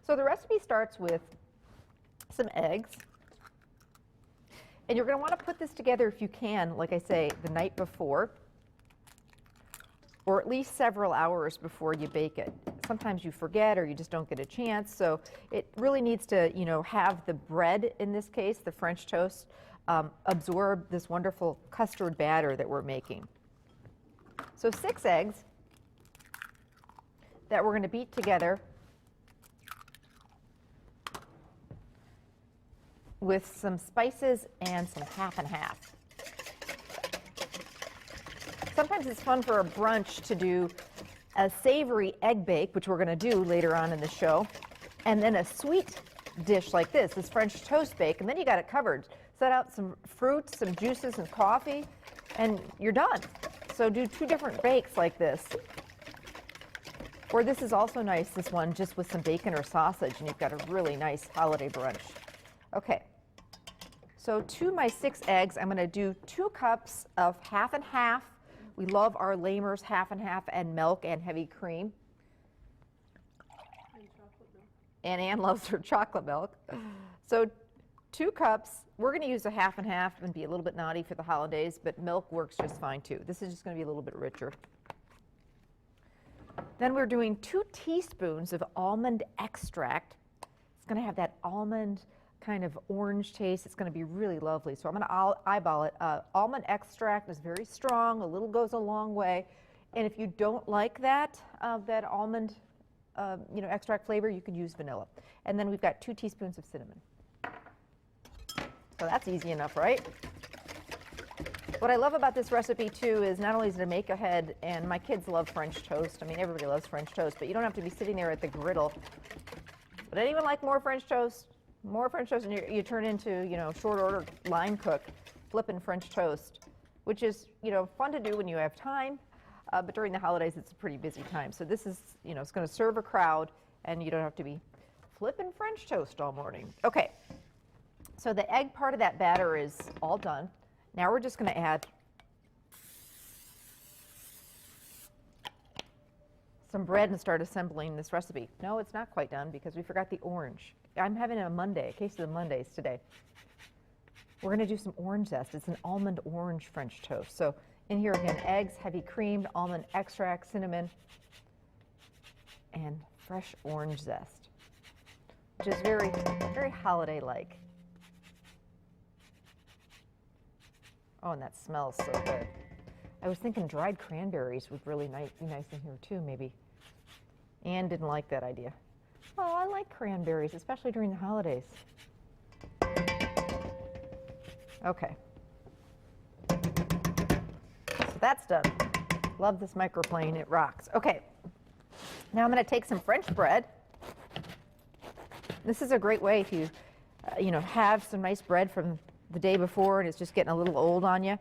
So the recipe starts with some eggs. And you're going to want to put this together if you can, like I say, the night before, or at least several hours before you bake it. Sometimes you forget or you just don't get a chance, so it really needs to, you know, have the bread, in this case, the French toast, absorb this wonderful custard batter that we're making. So 6 eggs that we're going to beat together with some spices and some half and half. Sometimes it's fun for a brunch to do a savory egg bake, which we're going to do later on in the show, and then a sweet dish like this French toast bake, and then you got it covered. Set out some fruits, some juices, and coffee, and you're done. So do 2 different bakes like this. Or this is also nice, this one, just with some bacon or sausage, and you've got a really nice holiday brunch. Okay. So to my 6 eggs, I'm going to do 2 cups of half and half. We love our Lamers half and half, and milk and heavy cream. And chocolate milk. And Ann loves her chocolate milk. So 2 cups. We're going to use a half and half and be a little bit naughty for the holidays, but milk works just fine too. This is just going to be a little bit richer. Then we're doing 2 teaspoons of almond extract. It's going to have that almond kind of orange taste. It's going to be really lovely. So I'm going to eyeball it. Almond extract is very strong. A little goes a long way. And if you don't like that, that almond extract flavor, you can use vanilla. And then we've got 2 teaspoons of cinnamon. So that's easy enough, right? What I love about this recipe too is not only is it a make ahead, and my kids love French toast. I mean, everybody loves French toast, but you don't have to be sitting there at the griddle. Would anyone like more French toast? More French toast, and you turn into, you know, short order line cook, flipping French toast, which is, you know, fun to do when you have time, but during the holidays it's a pretty busy time. So this is, you know, it's going to serve a crowd, and you don't have to be flipping French toast all morning. Okay, so the egg part of that batter is all done. Now we're just going to add some bread and start assembling this recipe. No, it's not quite done because we forgot the orange. I'm having a case of the Mondays today. We're going to do some orange zest. It's an almond orange French toast. So in here again, eggs, heavy creamed, almond extract, cinnamon, and fresh orange zest, which is very, very holiday-like. Oh, and that smells so good. I was thinking dried cranberries would really be nice in here too, maybe. Anne didn't like that idea. Oh, I like cranberries, especially during the holidays. Okay. So that's done. Love this microplane, it rocks. Okay. Now I'm going to take some French bread. This is a great way if you, have some nice bread from the day before and it's just getting a little old on you.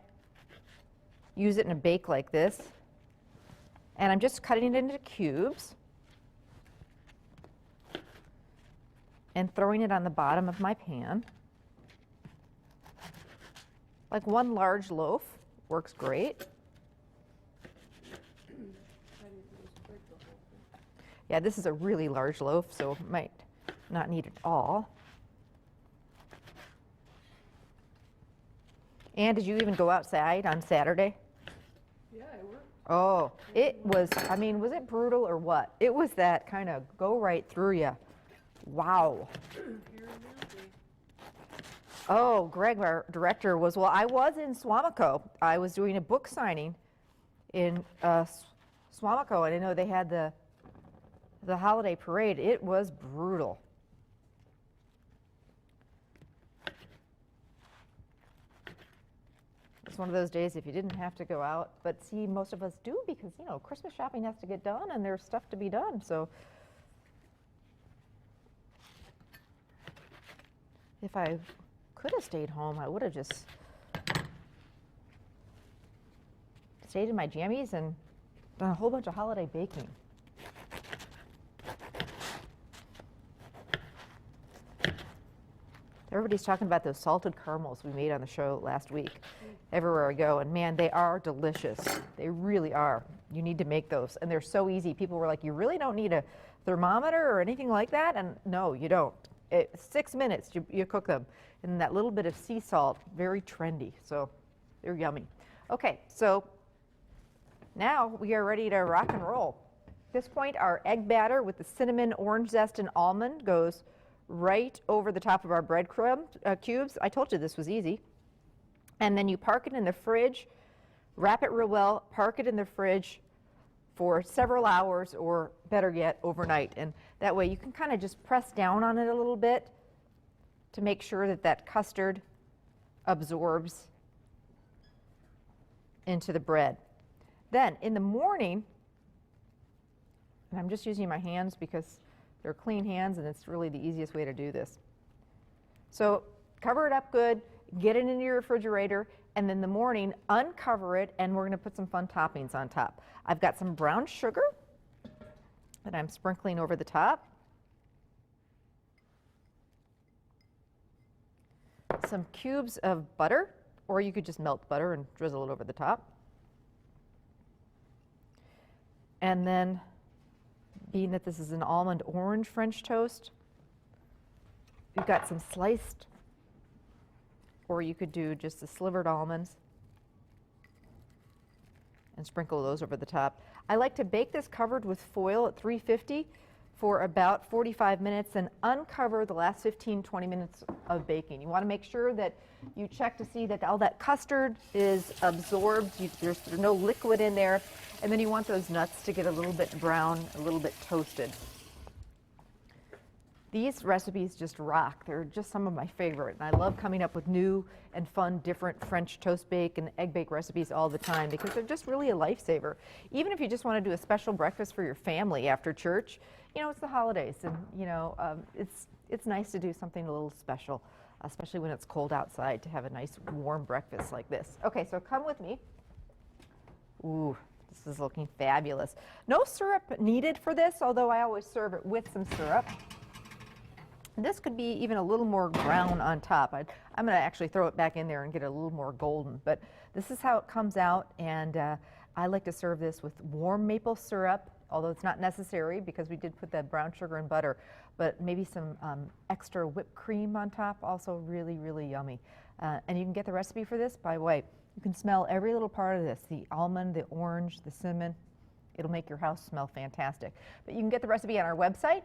Use it in a bake like this. And I'm just cutting it into cubes and throwing it on the bottom of my pan. Like 1 large loaf works great. Yeah, this is a really large loaf, so might not need it all. And did you even go outside on Saturday? Yeah, I worked. Oh, it was, was it brutal or what? It was that kind of go right through you. Wow. Oh, Greg, our director, I was in Swamico. I was doing a book signing in Swamico, and I know they had the holiday parade. It was brutal. It's one of those days if you didn't have to go out, but see, most of us do because, Christmas shopping has to get done and there's stuff to be done. So if I could have stayed home, I would have just stayed in my jammies and done a whole bunch of holiday baking. Everybody's talking about those salted caramels we made on the show last week, everywhere I go, and man, they are delicious. They really are. You need to make those, and they're so easy. People were like, you really don't need a thermometer or anything like that? And no, you don't. 6 minutes, you cook them. And that little bit of sea salt, very trendy. So they're yummy. Okay, so now we are ready to rock and roll. At this point, our egg batter with the cinnamon, orange zest, and almond goes right over the top of our breadcrumb cubes. I told you this was easy. And then you park it in the fridge, wrap it real well, park it in the fridge for several hours, or better yet, overnight. And that way you can kind of just press down on it a little bit to make sure that that custard absorbs into the bread. Then in the morning, and I'm just using my hands because they're clean hands and it's really the easiest way to do this. So cover it up good, get it into your refrigerator, and then in the morning uncover it, and we're going to put some fun toppings on top. I've got some brown sugar that I'm sprinkling over the top. Some cubes of butter, or you could just melt butter and drizzle it over the top. And then, being that this is an almond orange French toast, we've got some sliced, or you could do just the slivered almonds and sprinkle those over the top. I like to bake this covered with foil at 350 for about 45 minutes and uncover the last 15-20 minutes of baking. You want to make sure that you check to see that all that custard is absorbed. There's no liquid in there. And then you want those nuts to get a little bit brown, a little bit toasted. These recipes just rock. They're just some of my favorite. And I love coming up with new and fun, different French toast bake and egg bake recipes all the time because they're just really a lifesaver. Even if you just want to do a special breakfast for your family after church, you know, it's the holidays, and you know, it's nice to do something a little special, especially when it's cold outside, to have a nice warm breakfast like this. Okay, so come with me. Ooh, this is looking fabulous. No syrup needed for this, although I always serve it with some syrup. This could be even a little more brown on top. I'm going to actually throw it back in there and get it a little more golden, but this is how it comes out, and I like to serve this with warm maple syrup, although it's not necessary because we did put the brown sugar and butter, but maybe some extra whipped cream on top, also really, really yummy. And you can get the recipe for this by way. You can smell every little part of this, the almond, the orange, the cinnamon. It'll make your house smell fantastic. But you can get the recipe on our website,